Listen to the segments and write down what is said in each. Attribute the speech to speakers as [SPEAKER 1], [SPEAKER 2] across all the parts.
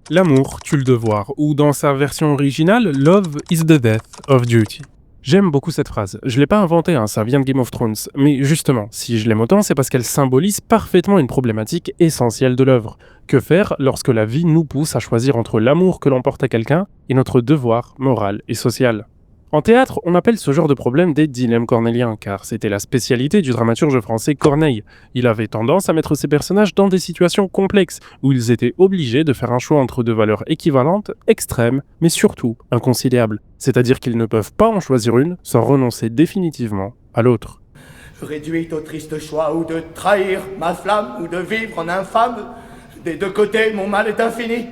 [SPEAKER 1] L'amour tue le devoir, ou dans sa version originale, Love is the death of duty. J'aime beaucoup cette phrase. Je l'ai pas inventée, ça vient de Game of Thrones. Mais justement, si je l'aime autant, c'est parce qu'elle symbolise parfaitement une problématique essentielle de l'œuvre. Que faire lorsque la vie nous pousse à choisir entre l'amour que l'on porte à quelqu'un et notre devoir moral et social? En théâtre, on appelle ce genre de problème des dilemmes cornéliens, car c'était la spécialité du dramaturge français Corneille. Il avait tendance à mettre ses personnages dans des situations complexes, où ils étaient obligés de faire un choix entre deux valeurs équivalentes, extrêmes, mais surtout inconciliables. C'est-à-dire qu'ils ne peuvent pas en choisir une sans renoncer définitivement à l'autre.
[SPEAKER 2] Réduit au triste choix ou de trahir ma flamme ou de vivre en infâme, des deux côtés mon mal est infini.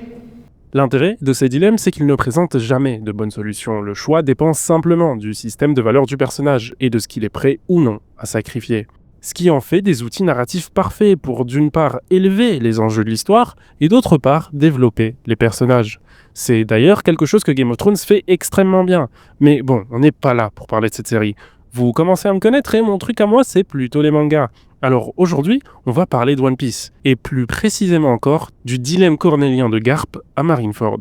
[SPEAKER 1] L'intérêt de ces dilemmes, c'est qu'ils ne présentent jamais de bonnes solutions. Le choix dépend simplement du système de valeurs du personnage et de ce qu'il est prêt ou non à sacrifier. Ce qui en fait des outils narratifs parfaits pour d'une part élever les enjeux de l'histoire et d'autre part développer les personnages. C'est d'ailleurs quelque chose que Game of Thrones fait extrêmement bien. Mais bon, on n'est pas là pour parler de cette série. Vous commencez à me connaître et mon truc à moi, c'est plutôt les mangas. Alors aujourd'hui, on va parler de One Piece, et plus précisément encore, du dilemme cornélien de Garp à Marineford.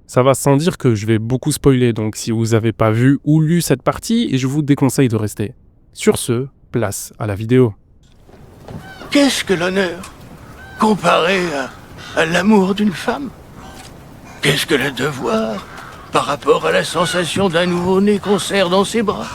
[SPEAKER 1] Ça va sans dire que je vais beaucoup spoiler, donc si vous n'avez pas vu ou lu cette partie, je vous déconseille de rester. Sur ce, place à la vidéo.
[SPEAKER 3] Qu'est-ce que l'honneur comparé à l'amour d'une femme? Qu'est-ce que le devoir par rapport à la sensation d'un nouveau-né qu'on serre dans ses bras?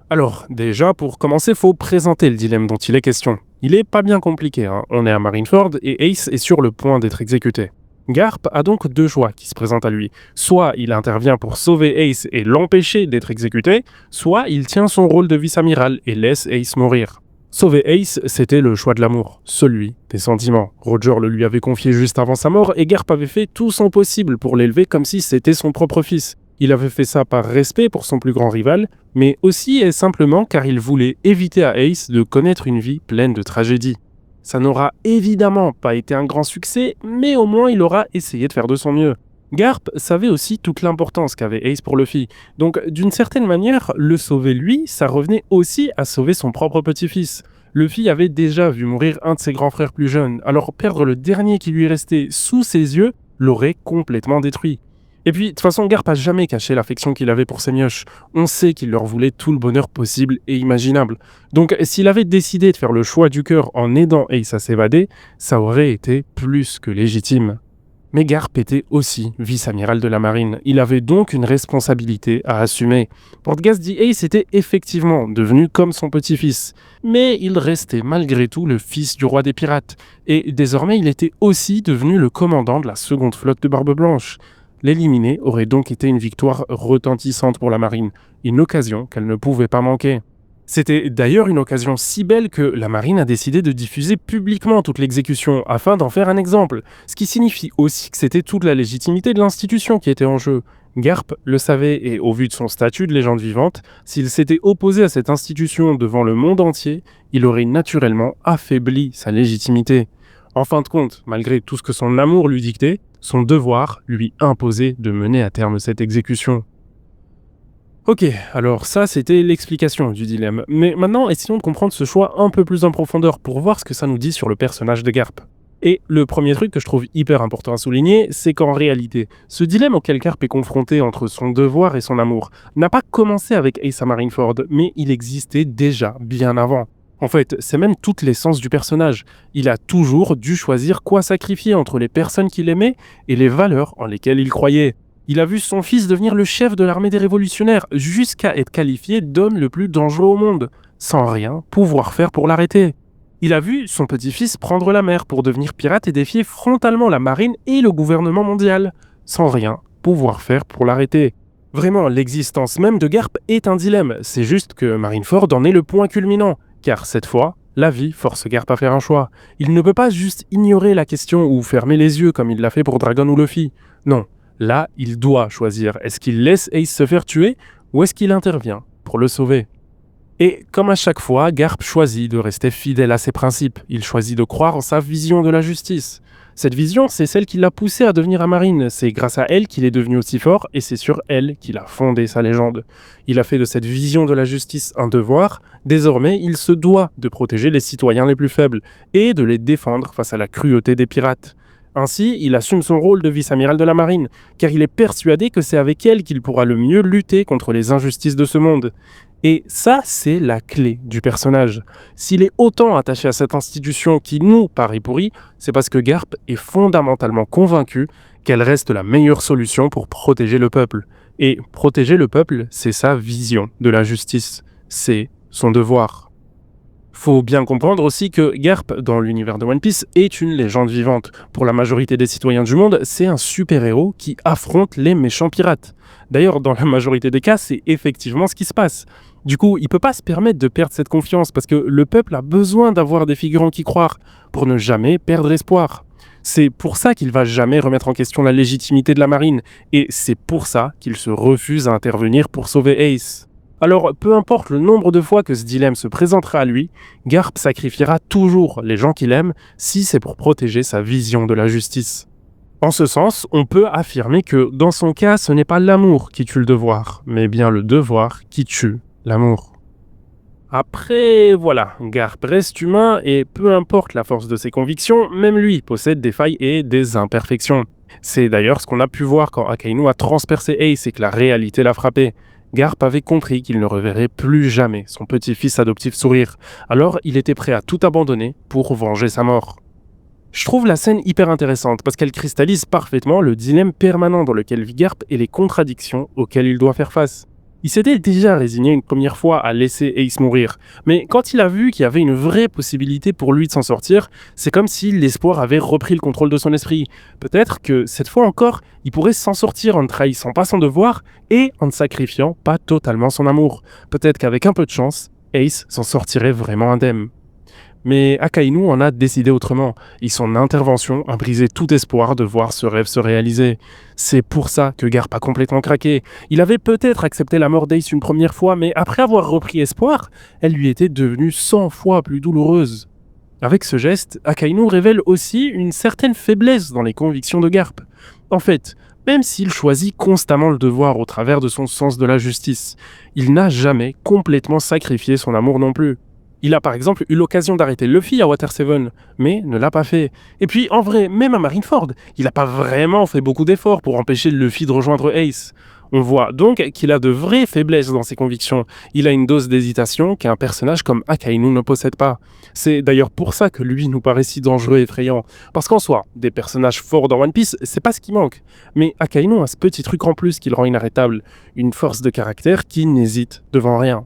[SPEAKER 1] Alors, déjà, pour commencer, faut présenter le dilemme dont il est question. Il est pas bien compliqué, On est à Marineford et Ace est sur le point d'être exécuté. Garp a donc deux choix qui se présentent à lui. Soit il intervient pour sauver Ace et l'empêcher d'être exécuté, soit il tient son rôle de vice-amiral et laisse Ace mourir. Sauver Ace, c'était le choix de l'amour, celui des sentiments. Roger le lui avait confié juste avant sa mort et Garp avait fait tout son possible pour l'élever comme si c'était son propre fils. Il avait fait ça par respect pour son plus grand rival, mais aussi et simplement car il voulait éviter à Ace de connaître une vie pleine de tragédies. Ça n'aura évidemment pas été un grand succès, mais au moins il aura essayé de faire de son mieux. Garp savait aussi toute l'importance qu'avait Ace pour Luffy, donc d'une certaine manière, le sauver lui, ça revenait aussi à sauver son propre petit-fils. Luffy avait déjà vu mourir un de ses grands frères plus jeunes, alors perdre le dernier qui lui restait sous ses yeux l'aurait complètement détruit. Et puis, de toute façon, Garp a jamais caché l'affection qu'il avait pour ses mioches. On sait qu'il leur voulait tout le bonheur possible et imaginable. Donc, s'il avait décidé de faire le choix du cœur en aidant Ace à s'évader, ça aurait été plus que légitime. Mais Garp était aussi vice-amiral de la marine. Il avait donc une responsabilité à assumer. Portgas dit Ace était effectivement devenu comme son petit-fils. Mais il restait malgré tout le fils du roi des pirates. Et désormais, il était aussi devenu le commandant de la seconde flotte de Barbe Blanche. L'éliminer aurait donc été une victoire retentissante pour la marine, une occasion qu'elle ne pouvait pas manquer. C'était d'ailleurs une occasion si belle que la marine a décidé de diffuser publiquement toute l'exécution afin d'en faire un exemple, ce qui signifie aussi que c'était toute la légitimité de l'institution qui était en jeu. Garp le savait et au vu de son statut de légende vivante, s'il s'était opposé à cette institution devant le monde entier, il aurait naturellement affaibli sa légitimité. En fin de compte, malgré tout ce que son amour lui dictait, son devoir lui imposait de mener à terme cette exécution. Ok, alors ça c'était l'explication du dilemme, mais maintenant essayons de comprendre ce choix un peu plus en profondeur pour voir ce que ça nous dit sur le personnage de Garp. Et le premier truc que je trouve hyper important à souligner, c'est qu'en réalité, ce dilemme auquel Garp est confronté entre son devoir et son amour n'a pas commencé avec Ace à Marineford, mais il existait déjà bien avant. En fait, c'est même toute l'essence du personnage. Il a toujours dû choisir quoi sacrifier entre les personnes qu'il aimait et les valeurs en lesquelles il croyait. Il a vu son fils devenir le chef de l'armée des révolutionnaires, jusqu'à être qualifié d'homme le plus dangereux au monde, sans rien pouvoir faire pour l'arrêter. Il a vu son petit-fils prendre la mer pour devenir pirate et défier frontalement la marine et le gouvernement mondial, sans rien pouvoir faire pour l'arrêter. Vraiment, l'existence même de Garp est un dilemme, c'est juste que Marineford en est le point culminant. Car cette fois, la vie force Garp à faire un choix. Il ne peut pas juste ignorer la question ou fermer les yeux comme il l'a fait pour Dragon ou Luffy. Non, là, il doit choisir. Est-ce qu'il laisse Ace se faire tuer ou est-ce qu'il intervient pour le sauver? Et comme à chaque fois, Garp choisit de rester fidèle à ses principes. Il choisit de croire en sa vision de la justice. Cette vision, c'est celle qui l'a poussé à devenir un marine. C'est grâce à elle qu'il est devenu aussi fort et c'est sur elle qu'il a fondé sa légende. Il a fait de cette vision de la justice un devoir. Désormais, il se doit de protéger les citoyens les plus faibles et de les défendre face à la cruauté des pirates. Ainsi, il assume son rôle de vice-amiral de la marine, car il est persuadé que c'est avec elle qu'il pourra le mieux lutter contre les injustices de ce monde. Et ça, c'est la clé du personnage. S'il est autant attaché à cette institution qui nous paraît pourrie, c'est parce que Garp est fondamentalement convaincu qu'elle reste la meilleure solution pour protéger le peuple. Et protéger le peuple, c'est sa vision de la justice. C'est son devoir. Faut bien comprendre aussi que Garp, dans l'univers de One Piece, est une légende vivante. Pour la majorité des citoyens du monde, c'est un super-héros qui affronte les méchants pirates. D'ailleurs, dans la majorité des cas, c'est effectivement ce qui se passe. Du coup, il peut pas se permettre de perdre cette confiance parce que le peuple a besoin d'avoir des figurants qui croient pour ne jamais perdre espoir. C'est pour ça qu'il va jamais remettre en question la légitimité de la marine et c'est pour ça qu'il se refuse à intervenir pour sauver Ace. Alors, peu importe le nombre de fois que ce dilemme se présentera à lui, Garp sacrifiera toujours les gens qu'il aime si c'est pour protéger sa vision de la justice. En ce sens, on peut affirmer que dans son cas, ce n'est pas l'amour qui tue le devoir, mais bien le devoir qui tue l'amour. Après, voilà, Garp reste humain et peu importe la force de ses convictions, même lui possède des failles et des imperfections. C'est d'ailleurs ce qu'on a pu voir quand Akainu a transpercé Ace et que la réalité l'a frappé. Garp avait compris qu'il ne reverrait plus jamais son petit-fils adoptif sourire, alors il était prêt à tout abandonner pour venger sa mort. Je trouve la scène hyper intéressante parce qu'elle cristallise parfaitement le dilemme permanent dans lequel vit Garp et les contradictions auxquelles il doit faire face. Il s'était déjà résigné une première fois à laisser Ace mourir, mais quand il a vu qu'il y avait une vraie possibilité pour lui de s'en sortir, c'est comme si l'espoir avait repris le contrôle de son esprit. Peut-être que cette fois encore, il pourrait s'en sortir en ne trahissant pas son devoir et en ne sacrifiant pas totalement son amour. Peut-être qu'avec un peu de chance, Ace s'en sortirait vraiment indemne. Mais Akainu en a décidé autrement, et son intervention a brisé tout espoir de voir ce rêve se réaliser. C'est pour ça que Garp a complètement craqué. Il avait peut-être accepté la mort d'Ace une première fois, mais après avoir repris espoir, elle lui était devenue 100 fois plus douloureuse. Avec ce geste, Akainu révèle aussi une certaine faiblesse dans les convictions de Garp. En fait, même s'il choisit constamment le devoir au travers de son sens de la justice, il n'a jamais complètement sacrifié son amour non plus. Il a par exemple eu l'occasion d'arrêter Luffy à Water 7, mais ne l'a pas fait. Et puis en vrai, même à Marineford, il n'a pas vraiment fait beaucoup d'efforts pour empêcher Luffy de rejoindre Ace. On voit donc qu'il a de vraies faiblesses dans ses convictions. Il a une dose d'hésitation qu'un personnage comme Akainu ne possède pas. C'est d'ailleurs pour ça que lui nous paraît si dangereux et effrayant. Parce qu'en soi, des personnages forts dans One Piece, c'est pas ce qui manque. Mais Akainu a ce petit truc en plus qui le rend inarrêtable. Une force de caractère qui n'hésite devant rien.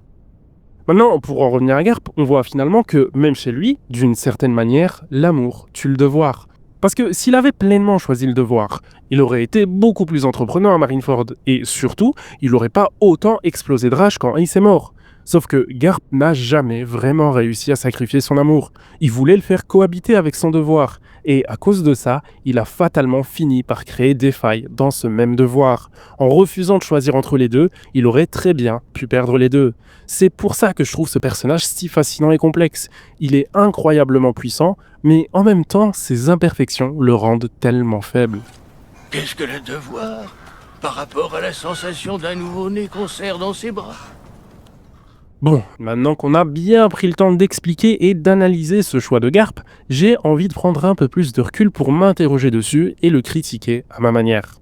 [SPEAKER 1] Maintenant, pour en revenir à Garp, on voit finalement que, même chez lui, d'une certaine manière, l'amour tue le devoir. Parce que s'il avait pleinement choisi le devoir, il aurait été beaucoup plus entreprenant à Marineford, et surtout, il n'aurait pas autant explosé de rage quand Ace est mort. Sauf que Garp n'a jamais vraiment réussi à sacrifier son amour. Il voulait le faire cohabiter avec son devoir, et à cause de ça, il a fatalement fini par créer des failles dans ce même devoir. En refusant de choisir entre les deux, il aurait très bien pu perdre les deux. C'est pour ça que je trouve ce personnage si fascinant et complexe. Il est incroyablement puissant, mais en même temps, ses imperfections le rendent tellement faible.
[SPEAKER 3] Qu'est-ce que le devoir par rapport à la sensation d'un nouveau-né qu'on serre dans ses bras?
[SPEAKER 1] Bon, maintenant qu'on a bien pris le temps d'expliquer et d'analyser ce choix de Garp, j'ai envie de prendre un peu plus de recul pour m'interroger dessus et le critiquer à ma manière.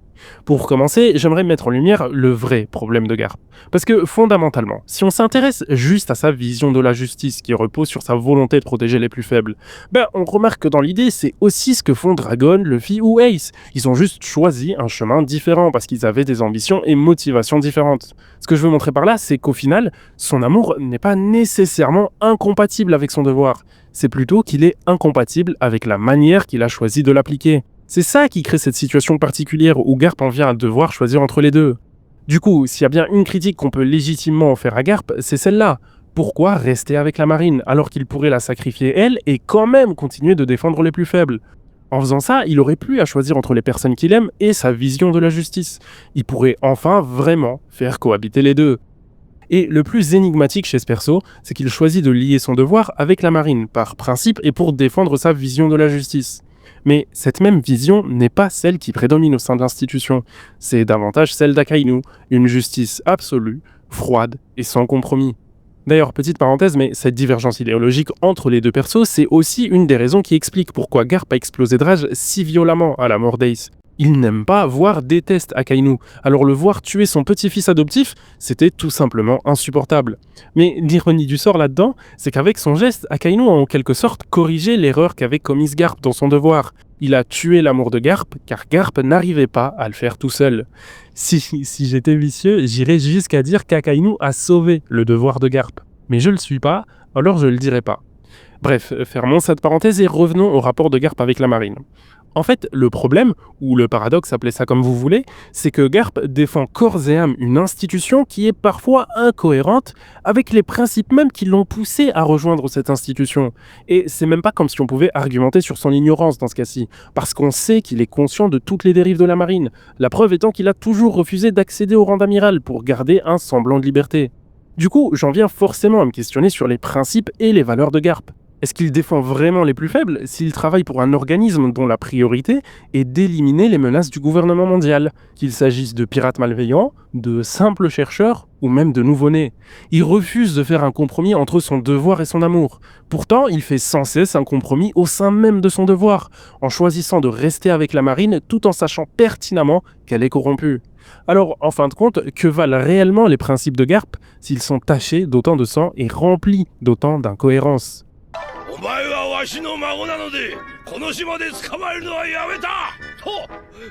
[SPEAKER 1] Pour commencer, j'aimerais mettre en lumière le vrai problème de Garp. Parce que fondamentalement, si on s'intéresse juste à sa vision de la justice qui repose sur sa volonté de protéger les plus faibles, on remarque que dans l'idée, c'est aussi ce que font Dragon, Luffy ou Ace. Ils ont juste choisi un chemin différent parce qu'ils avaient des ambitions et motivations différentes. Ce que je veux montrer par là, c'est qu'au final, son amour n'est pas nécessairement incompatible avec son devoir. C'est plutôt qu'il est incompatible avec la manière qu'il a choisi de l'appliquer. C'est ça qui crée cette situation particulière où Garp en vient à devoir choisir entre les deux. Du coup, s'il y a bien une critique qu'on peut légitimement faire à Garp, c'est celle-là. Pourquoi rester avec la marine alors qu'il pourrait la sacrifier elle et quand même continuer de défendre les plus faibles ? En faisant ça, il aurait plus à choisir entre les personnes qu'il aime et sa vision de la justice. Il pourrait enfin vraiment faire cohabiter les deux. Et le plus énigmatique chez ce perso, c'est qu'il choisit de lier son devoir avec la marine, par principe et pour défendre sa vision de la justice. Mais cette même vision n'est pas celle qui prédomine au sein de l'institution. C'est davantage celle d'Akainu, une justice absolue, froide et sans compromis. D'ailleurs, petite parenthèse, mais cette divergence idéologique entre les deux persos, c'est aussi une des raisons qui explique pourquoi Garp a explosé de rage si violemment à la mort d'Ace. Il n'aime pas, voire déteste Akainu, alors le voir tuer son petit-fils adoptif, c'était tout simplement insupportable. Mais l'ironie du sort là-dedans, c'est qu'avec son geste, Akainu a en quelque sorte corrigé l'erreur qu'avait commise Garp dans son devoir. Il a tué l'amour de Garp, car Garp n'arrivait pas à le faire tout seul. Si j'étais vicieux, j'irais jusqu'à dire qu'Akainu a sauvé le devoir de Garp. Mais je le suis pas, alors je le dirai pas. Bref, fermons cette parenthèse et revenons au rapport de Garp avec la marine. En fait, le problème, ou le paradoxe, appelez ça comme vous voulez, c'est que Garp défend corps et âme une institution qui est parfois incohérente avec les principes même qui l'ont poussé à rejoindre cette institution. Et c'est même pas comme si on pouvait argumenter sur son ignorance dans ce cas-ci, parce qu'on sait qu'il est conscient de toutes les dérives de la marine, la preuve étant qu'il a toujours refusé d'accéder au rang d'amiral pour garder un semblant de liberté. Du coup, j'en viens forcément à me questionner sur les principes et les valeurs de Garp. Est-ce qu'il défend vraiment les plus faibles s'il travaille pour un organisme dont la priorité est d'éliminer les menaces du gouvernement mondial, qu'il s'agisse de pirates malveillants, de simples chercheurs ou même de nouveau-nés? Il refuse de faire un compromis entre son devoir et son amour. Pourtant, il fait sans cesse un compromis au sein même de son devoir, en choisissant de rester avec la marine tout en sachant pertinemment qu'elle est corrompue. Alors, en fin de compte, que valent réellement les principes de Garp s'ils sont tachés d'autant de sang et remplis d'autant d'incohérences?
[SPEAKER 3] お前はわしの孫なのでこの島で捕まえるのはやめたと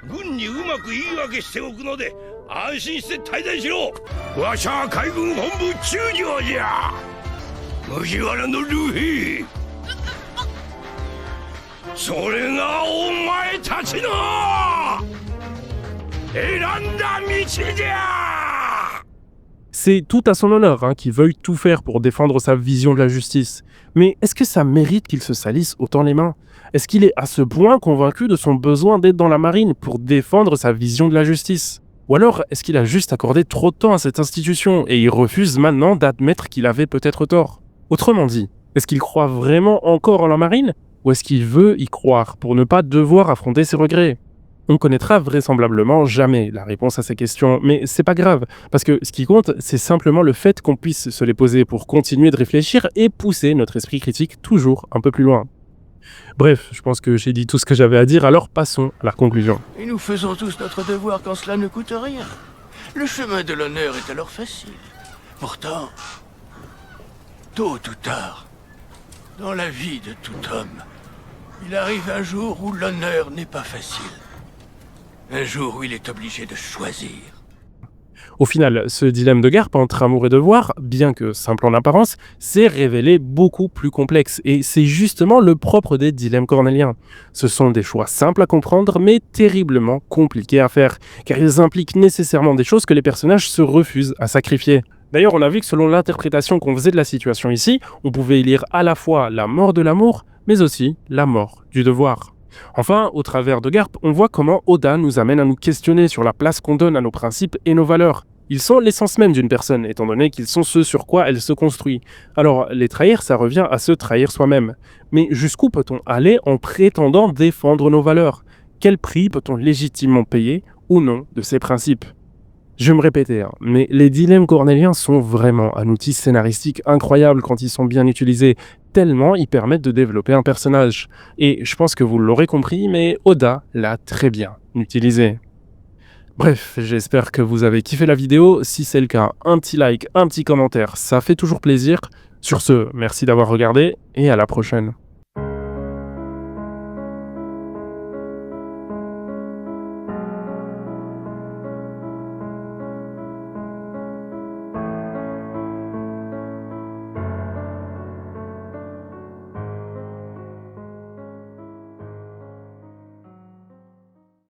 [SPEAKER 3] 軍にうまく言い訳しておくので安心して滞在しろ。わしは海軍本部中将じゃ麦わらのルフィ。それがお前たちの選んだ道じゃ。
[SPEAKER 1] C'est tout à son honneur qu'il veuille tout faire pour défendre sa vision de la justice. Mais est-ce que ça mérite qu'il se salisse autant les mains? Est-ce qu'il est à ce point convaincu de son besoin d'être dans la marine pour défendre sa vision de la justice? Ou alors est-ce qu'il a juste accordé trop de temps à cette institution et il refuse maintenant d'admettre qu'il avait peut-être tort? Autrement dit, est-ce qu'il croit vraiment encore en la marine? Ou est-ce qu'il veut y croire pour ne pas devoir affronter ses regrets? On connaîtra vraisemblablement jamais la réponse à ces questions, mais c'est pas grave, parce que ce qui compte, c'est simplement le fait qu'on puisse se les poser pour continuer de réfléchir et pousser notre esprit critique toujours un peu plus loin. Bref, je pense que j'ai dit tout ce que j'avais à dire, alors passons à la conclusion.
[SPEAKER 3] Et nous faisons tous notre devoir quand cela ne coûte rien. Le chemin de l'honneur est alors facile. Pourtant, tôt ou tard, dans la vie de tout homme, il arrive un jour où l'honneur n'est pas facile. Un jour où il est obligé de choisir.
[SPEAKER 1] Au final, ce dilemme de Garp entre amour et devoir, bien que simple en apparence, s'est révélé beaucoup plus complexe, et c'est justement le propre des dilemmes cornéliens. Ce sont des choix simples à comprendre, mais terriblement compliqués à faire, car ils impliquent nécessairement des choses que les personnages se refusent à sacrifier. D'ailleurs, on a vu que selon l'interprétation qu'on faisait de la situation ici, on pouvait y lire à la fois la mort de l'amour, mais aussi la mort du devoir. Enfin, au travers de Garp, on voit comment Oda nous amène à nous questionner sur la place qu'on donne à nos principes et nos valeurs. Ils sont l'essence même d'une personne, étant donné qu'ils sont ce sur quoi elle se construit. Alors, les trahir, ça revient à se trahir soi-même. Mais jusqu'où peut-on aller en prétendant défendre nos valeurs? Quel prix peut-on légitimement payer ou non de ces principes? Je vais me répéter, mais les dilemmes cornéliens sont vraiment un outil scénaristique incroyable quand ils sont bien utilisés, tellement ils permettent de développer un personnage. Et je pense que vous l'aurez compris, mais Oda l'a très bien utilisé. Bref, j'espère que vous avez kiffé la vidéo. Si c'est le cas, un petit like, un petit commentaire, ça fait toujours plaisir. Sur ce, merci d'avoir regardé et à la prochaine.